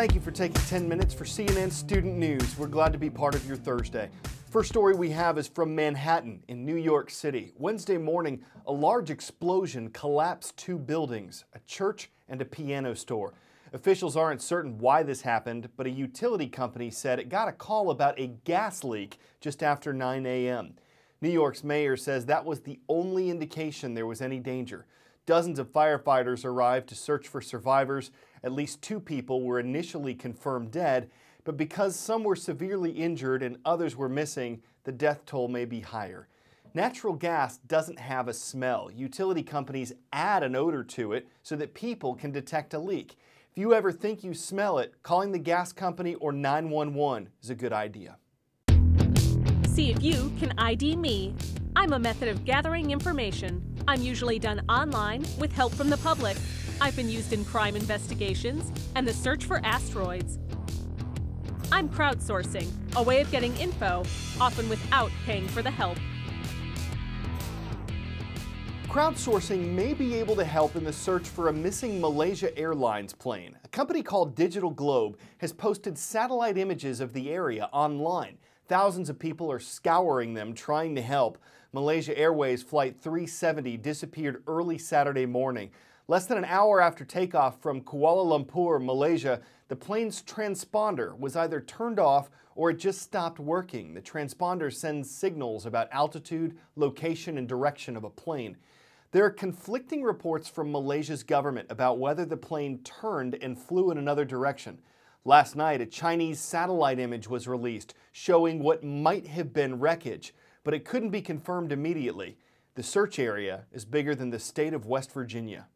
Thank you for taking 10 minutes for CNN Student News. We're glad to be part of your Thursday. First story we have is from Manhattan in New York City. Wednesday morning, a large explosion collapsed two buildings, a church and a piano store. Officials aren't certain why this happened, but a utility company said it got a call about a gas leak just after 9 a.m. New York's mayor says that was the only indication there was any danger. Dozens of firefighters arrived to search for survivors. At least two people were initially confirmed dead, but because some were severely injured and others were missing, the death toll may be higher. Natural gas doesn't have a smell. Utility companies add an odor to it so that people can detect a leak. If you ever think you smell it, calling the gas company or 911 is a good idea. See if you can ID me. I'm a method of gathering information. I'm usually done online with help from the public. I've been used in crime investigations and the search for asteroids. I'm crowdsourcing, a way of getting info, often without paying for the help. Crowdsourcing may be able to help in the search for a missing Malaysia Airlines plane. A company called Digital Globe has posted satellite images of the area online. Thousands of people are scouring them, trying to help. Malaysia Airways Flight 370 disappeared early Saturday morning. Less than an hour after takeoff from Kuala Lumpur, Malaysia, the plane's transponder was either turned off or it just stopped working. The transponder sends signals about altitude, location, and direction of a plane. There are conflicting reports from Malaysia's government about whether the plane turned and flew in another direction. Last night, a Chinese satellite image was released showing what might have been wreckage, but it couldn't be confirmed immediately. The search area is bigger than the state of West Virginia.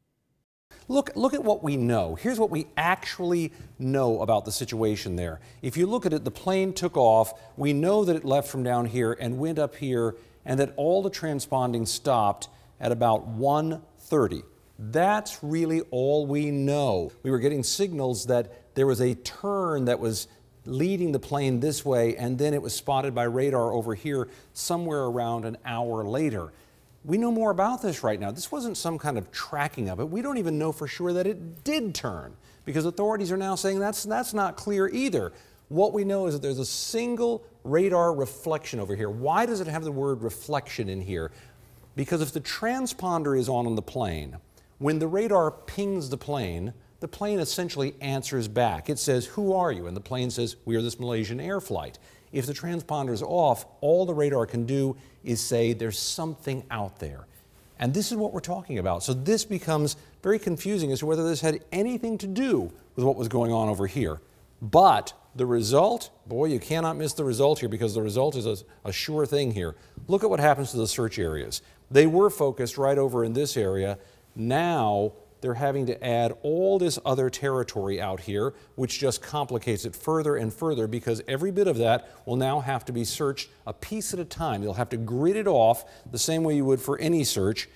Look at what we know. Here's what we actually know about the situation there. If you look at it, the plane took off. We know that it left from down here and went up here, and that all the transponding stopped at about 1:30. That's really all we know. We were getting signals that there was a turn that was leading the plane this way, and then it was spotted by radar over here somewhere around an hour later. We know more about this right now. This wasn't some kind of tracking of it. We don't even know for sure that it did turn, because authorities are now saying that's not clear either. What we know is that there's a single radar reflection over here. Why does it have the word reflection in here? Because if the transponder is on the plane, when the radar pings the plane essentially answers back. It says, "Who are you?" And the plane says, "We are this Malaysian air flight." If the transponder is off, all the radar can do is say there's something out there. And this is what we're talking about. So this becomes very confusing as to whether this had anything to do with what was going on over here. But the result, boy, you cannot miss the result here, because the result is a sure thing here. Look at what happens to the search areas. They were focused right over in this area. Now they're having to add all this other territory out here, which just complicates it further and further, because every bit of that will now have to be searched a piece at a time. They'll have to grid it off the same way you would for any search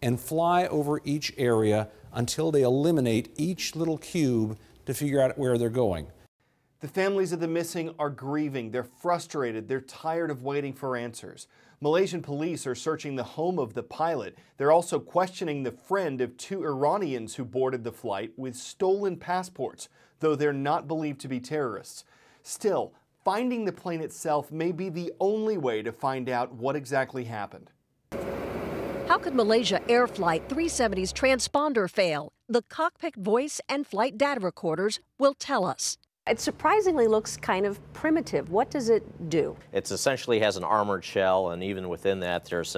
and fly over each area until they eliminate each little cube to figure out where they're going. The families of the missing are grieving. They're frustrated. They're tired of waiting for answers. Malaysian police are searching the home of the pilot. They're also questioning the friend of two Iranians who boarded the flight with stolen passports, though they're not believed to be terrorists. Still, finding the plane itself may be the only way to find out what exactly happened. How could Malaysia Air Flight 370's transponder fail? The cockpit voice and flight data recorders will tell us. It surprisingly looks kind of primitive. What does it do? It essentially has an armored shell, and even within that there's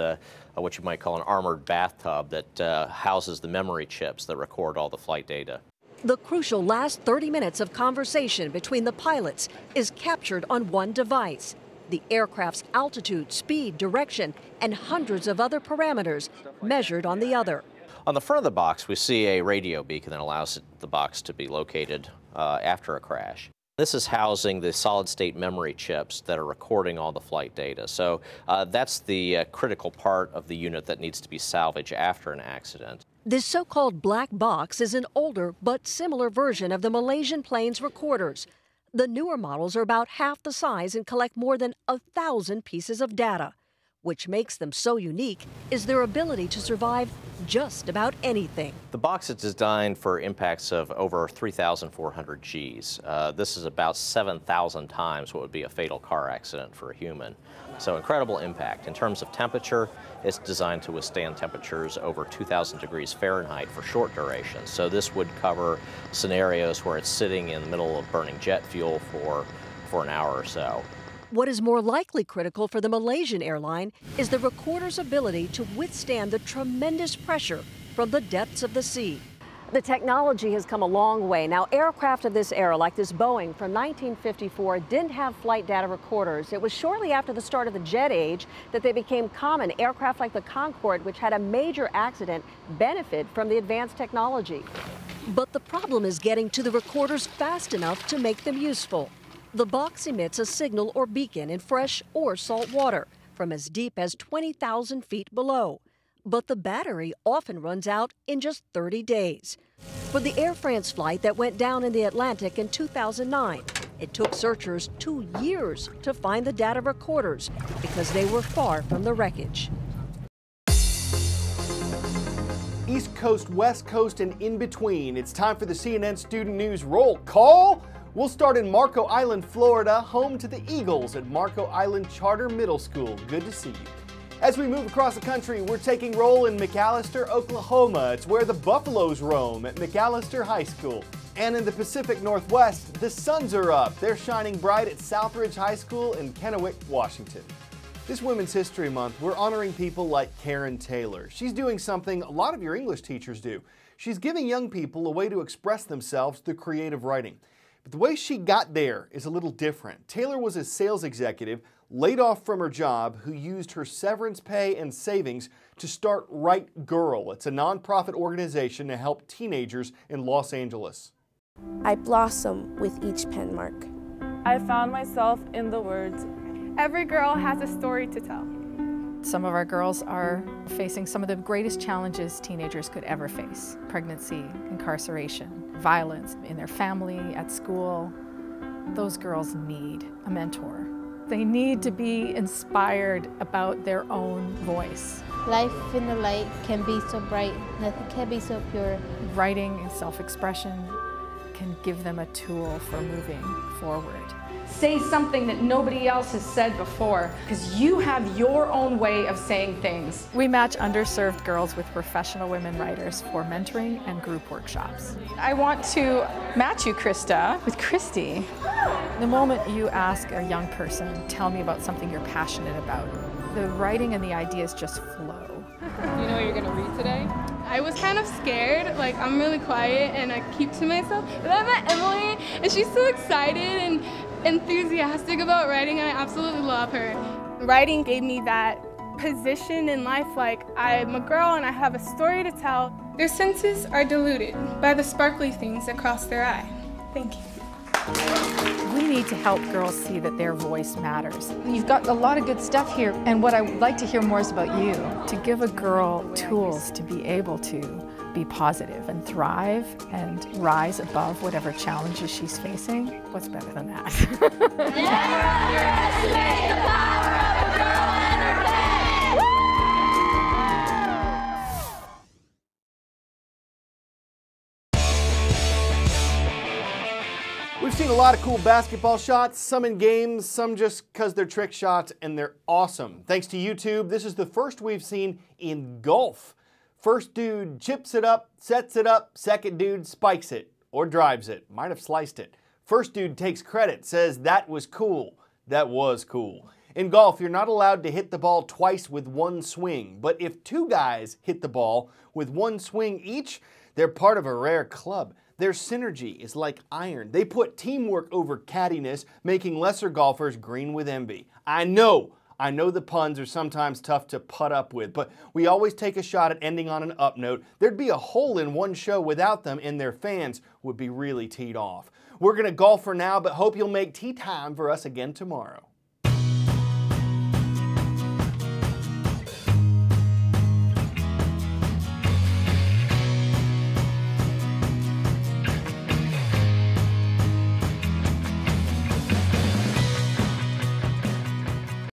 what you might call an armored bathtub that houses the memory chips that record all the flight data. The crucial last 30 minutes of conversation between the pilots is captured on one device. The aircraft's altitude, speed, direction, and hundreds of other parameters measured on the other. On the front of the box, we see a radio beacon that allows the box to be located after a crash. This is housing the solid-state memory chips that are recording all the flight data. So that's the critical part of the unit that needs to be salvaged after an accident. This so-called black box is an older but similar version of the Malaysian plane's recorders. The newer models are about half the size and collect more than 1,000 pieces of data. Which makes them so unique is their ability to survive just about anything. The box is designed for impacts of over 3,400 Gs. This is about 7,000 times what would be a fatal car accident for a human. So incredible impact. In terms of temperature, it's designed to withstand temperatures over 2,000 degrees Fahrenheit for short durations. So this would cover scenarios where it's sitting in the middle of burning jet fuel for an hour or so. What is more likely critical for the Malaysian airline is the recorder's ability to withstand the tremendous pressure from the depths of the sea. The technology has come a long way. Now, aircraft of this era, like this Boeing from 1954, didn't have flight data recorders. It was shortly after the start of the jet age that they became common. Aircraft like the Concorde, which had a major accident, benefit from the advanced technology. But the problem is getting to the recorders fast enough to make them useful. The box emits a signal or beacon in fresh or salt water from as deep as 20,000 feet below. But the battery often runs out in just 30 days. For the Air France flight that went down in the Atlantic in 2009, it took searchers 2 years to find the data recorders because they were far from the wreckage. East Coast, West Coast, and in between. It's time for the CNN Student News Roll Call. We'll start in Marco Island, Florida, home to the Eagles at Marco Island Charter Middle School. Good to see you. As we move across the country, we're taking roll in McAlester, Oklahoma. It's where the Buffaloes roam at McAlester High School. And in the Pacific Northwest, the suns are up. They're shining bright at Southridge High School in Kennewick, Washington. This Women's History Month, we're honoring people like Karen Taylor. She's doing something a lot of your English teachers do. She's giving young people a way to express themselves through creative writing. But the way she got there is a little different. Taylor was a sales executive laid off from her job who used her severance pay and savings to start Right Girl. It's a nonprofit organization to help teenagers in Los Angeles. I blossom with each pen mark. I found myself in the words, every girl has a story to tell. Some of our girls are facing some of the greatest challenges teenagers could ever face. Pregnancy, incarceration, violence in their family, at school. Those girls need a mentor. They need to be inspired about their own voice. Life in the light can be so bright, nothing can be so pure. Writing and self-expression can give them a tool for moving forward. Say something that nobody else has said before, because you have your own way of saying things. We match underserved girls with professional women writers for mentoring and group workshops. I want to match you, Krista, with Christy. The moment you ask a young person, tell me about something you're passionate about, the writing and the ideas just flow. You know what you're gonna read today? I was kind of scared, like I'm really quiet and I keep to myself. But I met Emily and she's so excited and enthusiastic about writing, and I absolutely love her. Writing gave me that position in life, like I'm a girl and I have a story to tell. Their senses are diluted by the sparkly things that cross their eye. Thank you. We need to help girls see that their voice matters. You've got a lot of good stuff here, and what I would like to hear more is about you. To give a girl tools to be able to be positive and thrive and rise above whatever challenges she's facing, what's better than that? Never underestimate the power of a girl and her bed! We've seen a lot of cool basketball shots, some in games, some just because they're trick shots, and they're awesome. Thanks to YouTube, this is the first we've seen in golf. First dude chips it up, sets it up, second dude spikes it, or drives it, might have sliced it. First dude takes credit, says that was cool. That was cool. In golf, you're not allowed to hit the ball twice with one swing, but if two guys hit the ball with one swing each, they're part of a rare club. Their synergy is like iron. They put teamwork over cattiness, making lesser golfers green with envy. I know the puns are sometimes tough to put up with, but we always take a shot at ending on an up note. There'd be a hole in one show without them, and their fans would be really teed off. We're gonna golf for now, but hope you'll make tea time for us again tomorrow.